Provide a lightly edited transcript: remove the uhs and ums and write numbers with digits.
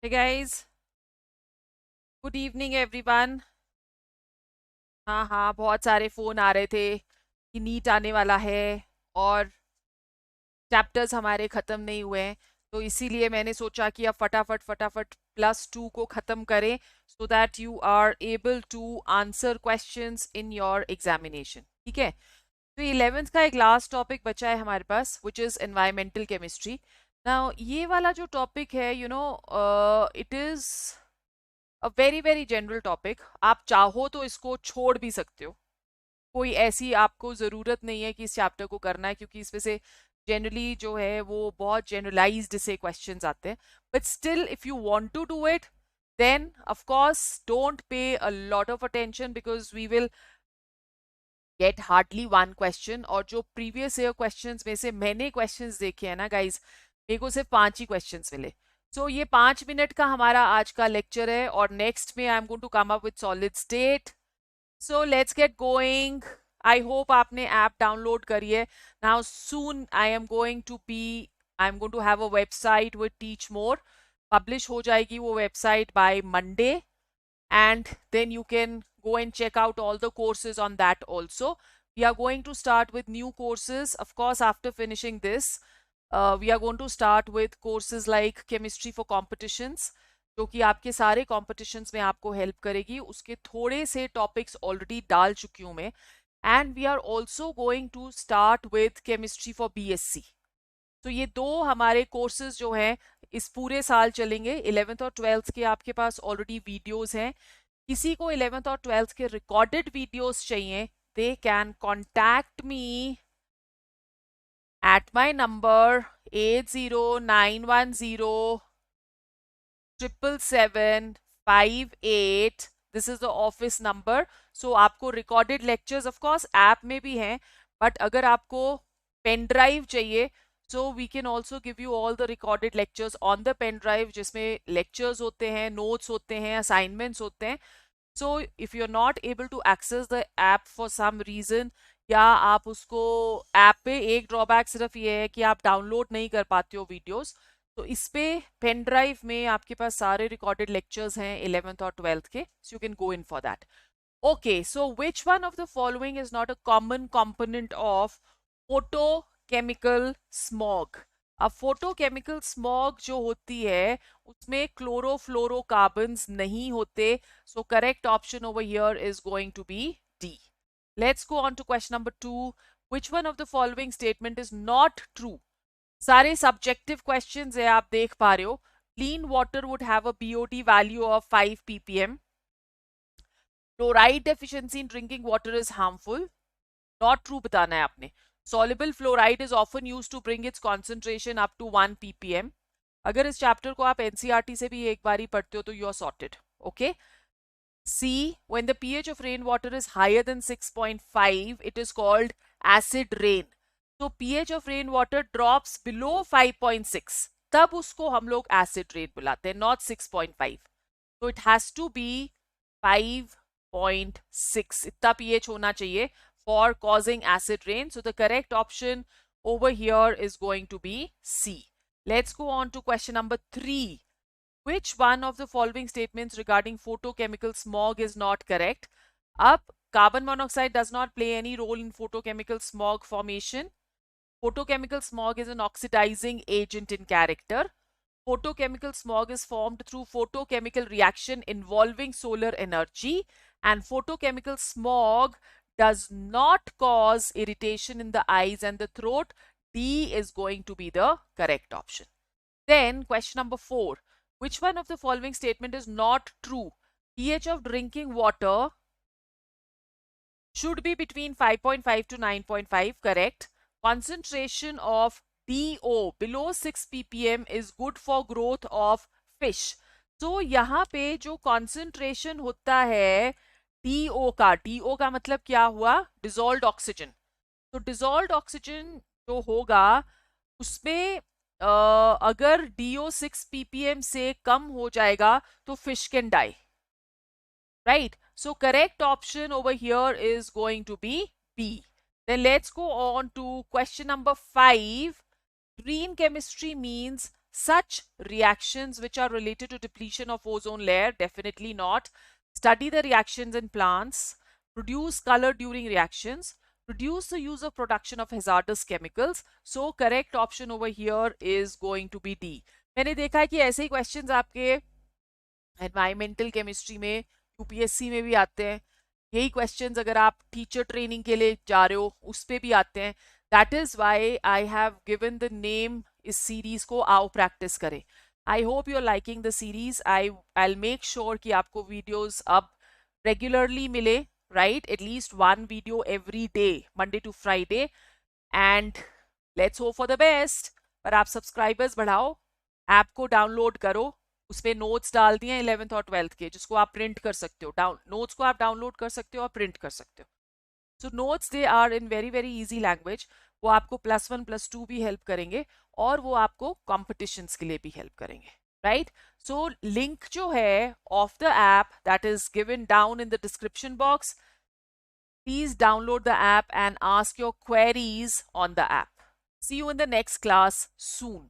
Hey guys, good evening everyone. हाँ हाँ, बहुत सारे फ़ोन आ रहे थे कि नीट आने वाला है और चैप्टर्स हमारे ख़त्म नहीं हुए हैं। तो इसीलिए मैंने सोचा कि अब फटाफट फटाफट +2 को ख़त्म करें so that you are able to answer questions in your examination. ठीक है, तो 11th का एक लास्ट टॉपिक बचा है हमारे पास which is environmental chemistry. Now ये वाला जो टॉपिक है it is a very very general topic. आप चाहो तो इसको छोड़ भी सकते हो, कोई ऐसी आपको ज़रूरत नहीं है कि इस चैप्टर को करना है, क्योंकि इसमें से जनरली जो है वो बहुत जनरलाइज्ड से क्वेश्चंस आते हैं। But still if you want to do it then of course don't pay a lot of attention because we will get hardly one question. और जो प्रीवियस ईयर क्वेश्चंस में से मैंने क्वेश्चंस देखे हैं ना गाइज, मेरे को सिर्फ 5 ही क्वेश्चंस मिले। सो ये 5 मिनट का हमारा आज का लेक्चर है और नेक्स्ट में I am going to come up with solid state. So let's get going. I hope आपने ऐप डाउनलोड करी है। Now soon I am going to have a website with Teach More. Publish हो जाएगी वो website by Monday, and then you can go and check out all the courses on that also. We are going to start with new courses, of course, after finishing this. We are going to start with courses like chemistry for competitions, जो कि आपके सारे competitions में आपको help करेगी। उसके थोड़े से topics already डाल चुकी हूँ मैं। And we are also going to start with chemistry for BSc. तो ये दो हमारे कोर्सेज जो हैं इस पूरे साल चलेंगे। 11th और 12th के आपके पास ऑलरेडी वीडियोस हैं। किसी को 11th और 12th के रिकॉर्डेड वीडियोस चाहिए, they can contact me at my number 8091077758। This is the office number. So आपको recorded lectures of course app में भी हैं, बट अगर आपको पेन ड्राइव चाहिए, so we can also give you all the recorded lectures on the pen drive, जिसमें lectures होते हैं, notes होते हैं, assignments होते हैं। so if you're not able to access the app for some reason, या आप उसको ऐप पे एक ड्रॉबैक सिर्फ ये है कि आप डाउनलोड नहीं कर पाते हो वीडियोस, तो इस पे पेन ड्राइव में आपके पास सारे रिकॉर्डेड लेक्चर्स हैं 11th और 12th के, so you can go in for that. Okay, so which one of the following is not a common component of photochemical smog? अब photochemical smog जो होती है उसमें chlorofluorocarbons नहीं होते, so correct option over here is going to be D. Let's go on to question number 2. Which one of the following statement is not true? सारे subjective questions है, आप देख पा रहे हो। Clean water would have a BOD value of 5 ppm. Fluoride deficiency in drinking water is harmful. Not true बताना है आपने। Soluble fluoride is often used to bring its concentration up to 1 ppm. अगर इस चैप्टर को आप NCERT से भी एक बार ही पढ़ते हो तो you are sorted. Okay. C, when the pH of rainwater is higher than 6.5, it is called acid rain. So pH of rainwater drops below 5.6, तब उसको हम लोग acid rain बुलाते हैं, not 6.5. So it has to be 5.6 इतना pH होना चाहिए for causing acid rain. So the correct option over here is going to be C. Let's go on to question number 3. Which one of the following statements regarding photochemical smog is not correct? Up, carbon monoxide does not play any role in photochemical smog formation. Photochemical smog is an oxidizing agent in character. Photochemical smog is formed through photochemical reaction involving solar energy, and photochemical smog does not cause irritation in the eyes and the throat. D is going to be the correct option. Then question number 4. Which one of the following statement is not true? pH of drinking water should be between 5.5 to 9.5, correct. Concentration of DO below 6 ppm is good for growth of fish. So यहाँ पे जो concentration होता है DO का मतलब क्या हुआ? Dissolved oxygen. तो dissolved oxygen जो होगा उसमें अगर DO 6 ppm से कम हो जाएगा तो fish can die. Right? So correct option over here is going to be B. Then let's go on to question number 5. Green chemistry means such reactions which are related to depletion of ozone layer? Definitely not. Study the reactions in plants, produce color during reactions, reduce the use of production of hazardous chemicals. So correct option over here is going to be D. मैंने देखा है कि ऐसे ही questions आपके environmental chemistry में, UPSC में भी आते हैं. यही क्वेश्चंस अगर आप टीचर ट्रेनिंग के लिए जा रहे हो उस पे भी आते हैं. That is why I have given the name इस सीरीज को आओ प्रैक्टिस करें. I hope you are liking the series. I make sure कि आपको वीडियोस अब रेगुलरली मिले, right? At least one video every day, Monday to Friday. And let's hope for the best. पर आप सब्सक्राइबर्स बढ़ाओ, ऐप को डाउनलोड करो, उस पर नोट्स डाल दिए 11th और 12th के, जिसको आप प्रिंट कर सकते हो. नोट्स को आप डाउनलोड कर सकते हो और प्रिंट कर सकते हो. So notes they are in very very easy language. वो आपको +1 +2 भी हेल्प करेंगे और वो आपको कॉम्पिटिशन्स के लिए भी हेल्प करेंगे, राइट? सो लिंक जो है of the app that is given down in the description box. Please download the app and ask your queries on the app. See you in the next class soon.